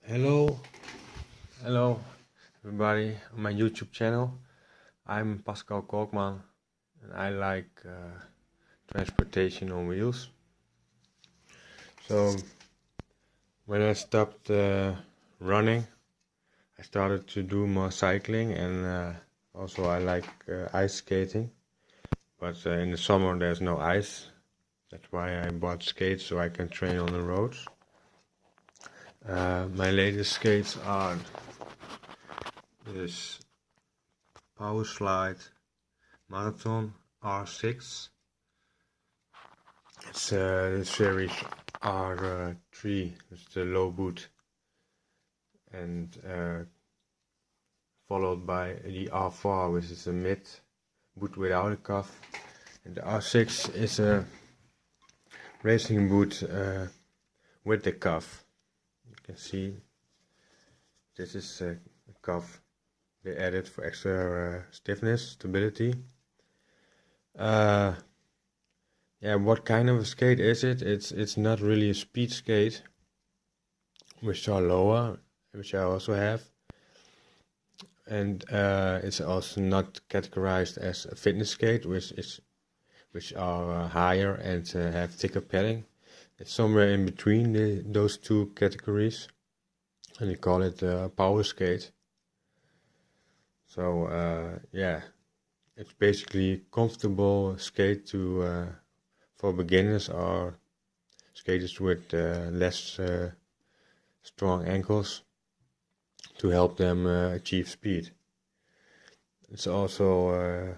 Hello everybody on my YouTube channel. I'm Pascal Kolkman and I like transportation on wheels. So when I stopped running, I started to do more cycling, and also I like ice skating. But in the summer there's no ice. That's why I bought skates so I can train on the roads. My latest skates are this Powerslide Marathon R6. It's the series R3, it's the low boot, and followed by the R4, which is a mid boot without a cuff, and the R6 is a racing boot with the cuff. You can see this is a cuff they added for extra stiffness, stability. Yeah, what kind of a skate is it? It's not really a speed skate, which are lower, which I also have, and it's also not categorized as a fitness skate, which are higher and have thicker padding. It's somewhere in between those two categories, and they call it a power skate. So yeah, it's basically a comfortable skate to for beginners or skaters with less strong ankles, to help them achieve speed. It's also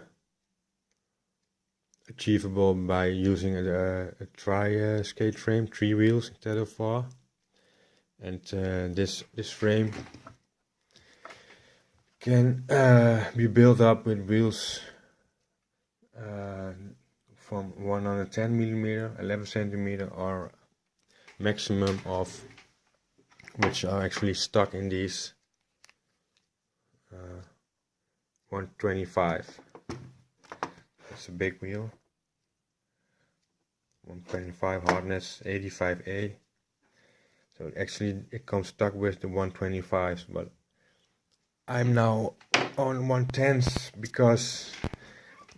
achievable by using a tri-skate frame, 3 wheels instead of 4. And this frame can be built up with wheels from 110 millimeter, 11 centimeter, or maximum of, which are actually stuck in these 125. That's a big wheel. 125 hardness, 85A. So actually it comes stuck with the 125s, but I'm now on 110s because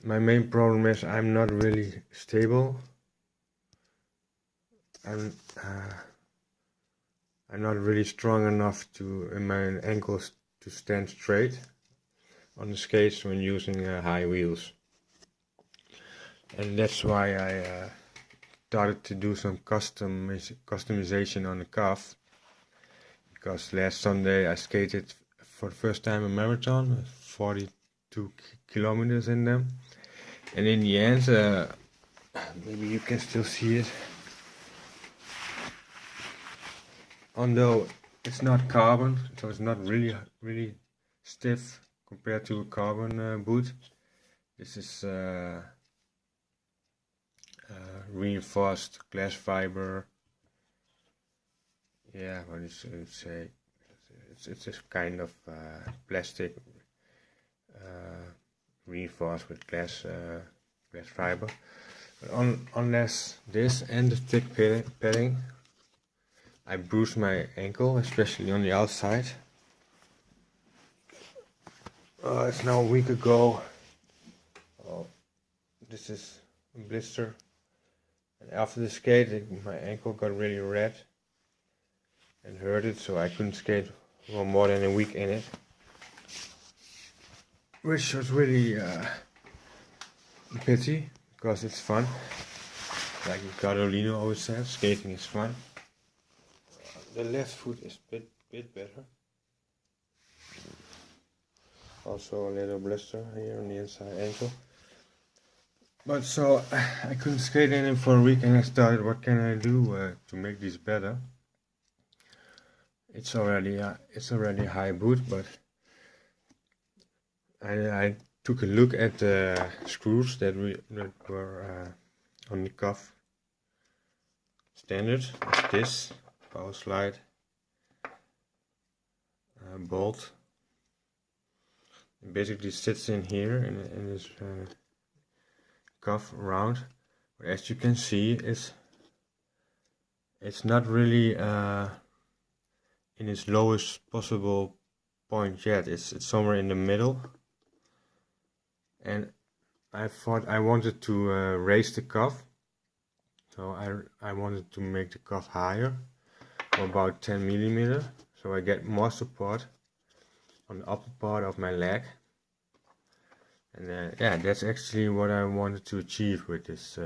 my main problem is I'm not really stable. I'm not really strong enough in my ankles to stand straight on the skates when using high wheels. And that's why I started to do some customization on the cuff, because last Sunday I skated for the first time a marathon, 42 kilometers in them, and in the end, maybe you can still see it, although it's not carbon, so it's not really stiff compared to a carbon boot. This is reinforced glass fiber. Yeah, what is it say? It's a kind of plastic reinforced with glass fiber. But unless this and the thick padding, I bruised my ankle, especially on the outside. It's now a week ago. Oh, this is a blister. And after the skate, my ankle got really red and hurted, so I couldn't skate for more than a week in it, which was really a pity, because it's fun. Like Carolino always says, skating is fun. The left foot is a bit better. Also a little blister here on the inside ankle. But so I couldn't skate in it for a week, and I started, what can I do to make this better? It's already a high boot, but I took a look at the screws that were on the cuff. Standard, like this Powerslide bolt. It basically sits in here in this cuff around. But as you can see, it's not really in its lowest possible point yet. It's somewhere in the middle, and I thought I wanted to raise the cuff, so I wanted to make the cuff higher, or about 10 millimeter, so I get more support on the upper part of my leg. And yeah, that's actually what I wanted to achieve with this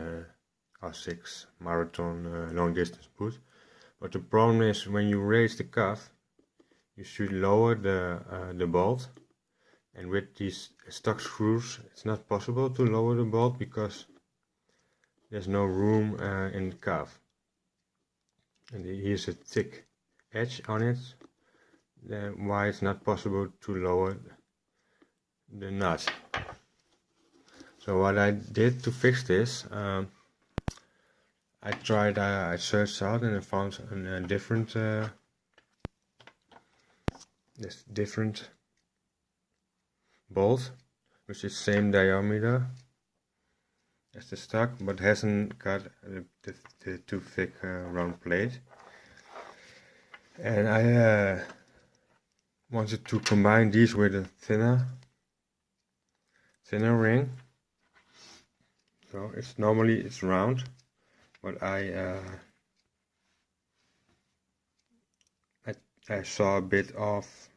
R6 Marathon long distance boot. But the problem is, when you raise the cuff, you should lower the bolt, and with these stock screws it's not possible to lower the bolt because there's no room in the cuff. And here's a thick edge on it, why it's not possible to lower the nut. So what I did to fix this, I searched out and I found a different bolt, which is same diameter as the stock, but hasn't got the too thick round plate. And I wanted to combine these with a thinner ring. So normally it's round, but I saw a bit off.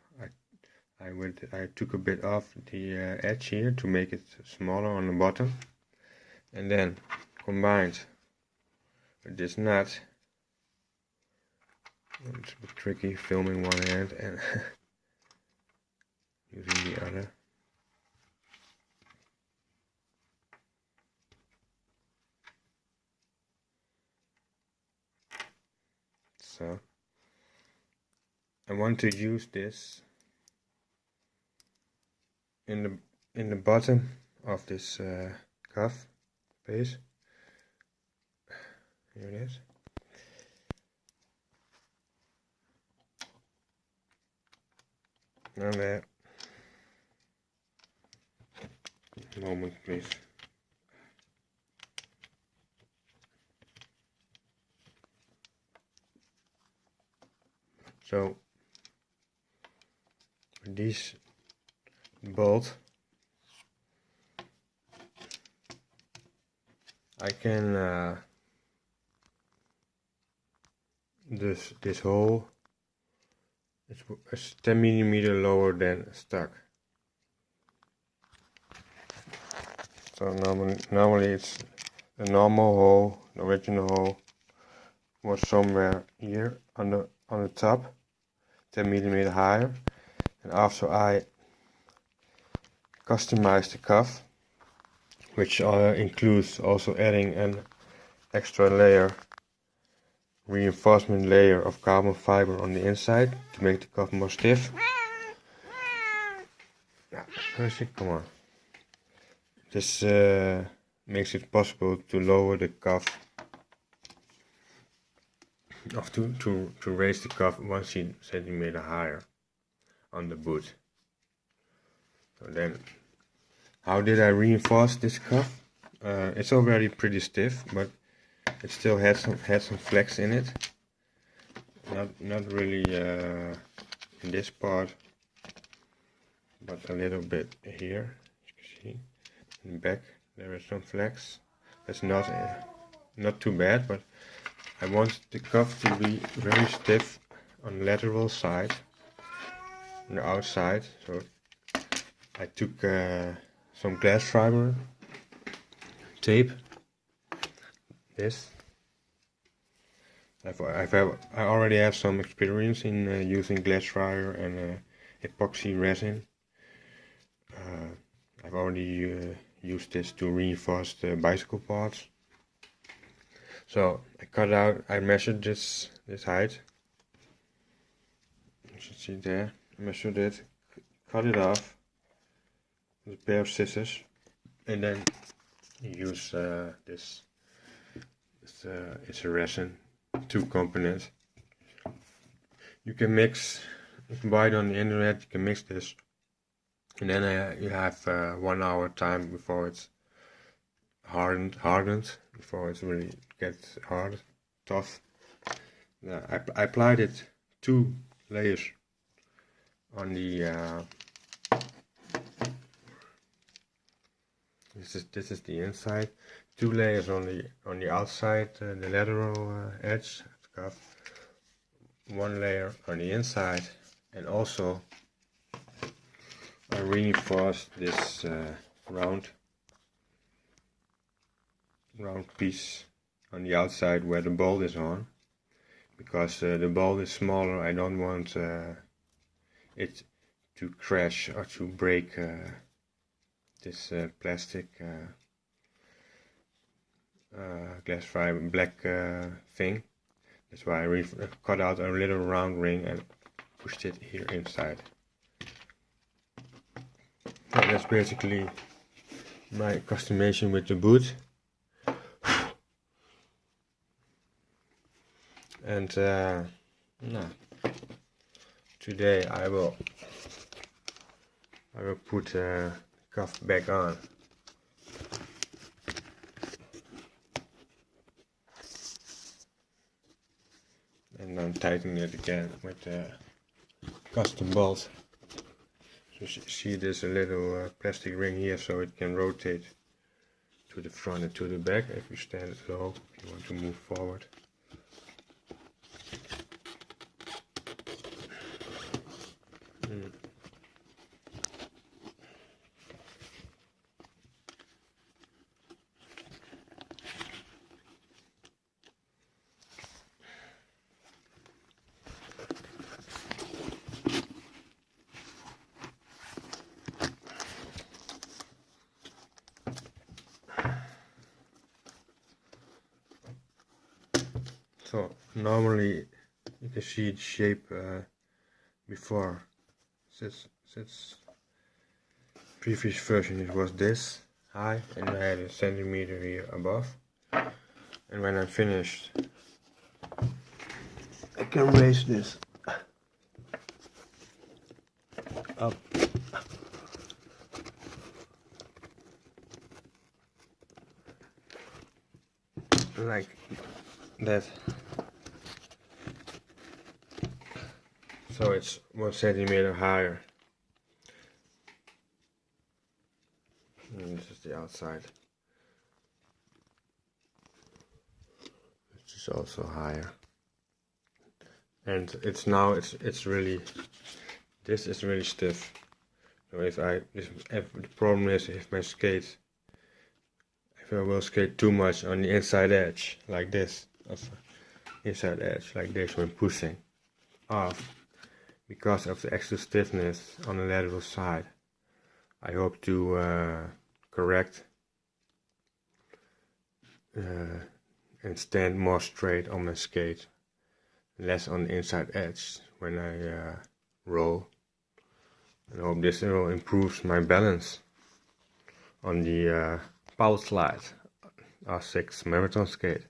I took a bit off the edge here to make it smaller on the bottom, and then combined with this nut. It's a bit tricky filming one hand and using the other. So I want to use this in the bottom of this cuff base. Here it is. And there. Moment, please. So this bolt, I can this hole is 10 millimeter lower than stock. So normally it's a normal hole. The original hole was somewhere here on the top, 10 millimeter higher. And after I customized the cuff, which includes also adding an extra layer, reinforcement layer of carbon fiber on the inside to make the cuff more stiff. Percy, come on. This makes it possible to lower the cuff, to raise the cuff 1 centimeter higher on the boot. So then, how did I reinforce this cuff? It's already pretty stiff, but it still had some flex in it. Not really in this part, but a little bit here. As you can see, in the back there is some flex. That's not too bad, but I want the cuff to be very stiff on the lateral side, on the outside. So I took some glass fiber tape. This. I already have some experience in using glass fiber and epoxy resin. I've already used this to reinforce the bicycle parts. So I measured this height. You should see there. I measured it, cut it off with a pair of scissors, and then use this. It's a resin, 2 components. You can mix, if you buy it on the internet, you can mix this, and then you have 1 hour time before it's hardened, before it really gets hard, tough. I applied it 2 layers on the this is the inside, 2 layers on the outside, the lateral edge of the cuff, 1 layer on the inside, and also I reinforced this round piece on the outside where the bolt is on, because the bolt is smaller. I don't want it to crash or to break this plastic glass fiber black thing. That's why I cut out a little round ring and pushed it here inside. So that's basically my customization with the boot. And today I will put the cuff back on. And then tighten it again with the custom bolt. So you see there's a little plastic ring here, so it can rotate to the front and to the back if you stand low, if you want to move forward. So normally you can see the shape before. Since previous version it was this high, and I had a centimeter here above. And when I'm finished, I can raise this up. Like that. So it's 1 centimeter higher. And this is the outside. This is also higher. And it's really, this is really stiff. So if the problem is if my skate, if I will skate too much on the inside edge like this, inside edge like this when pushing off, because of the extra stiffness on the lateral side, I hope to correct and stand more straight on my skate, less on the inside edge when I roll. And I hope this will improve my balance on the Powerslide R6 marathon skate.